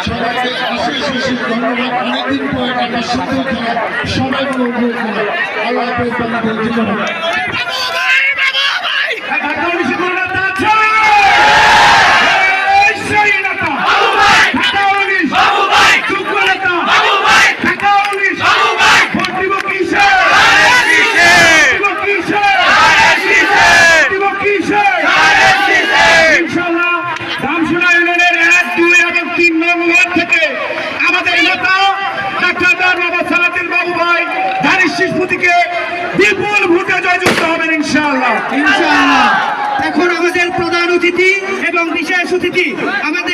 সবাইকে অশেষ ধন্যবাদ। অনেকদিন পর একটা সুন্দর খেলা সবাই মিলে আল্লাহ হাফেজ বাংলাদেশ জীবন। বিপুল ভোটে জয়যুক্ত হবেন ইনশাআল্লাহ। এখন আমাদের প্রধান অতিথি এবং বিশেষ অতিথি আমাদের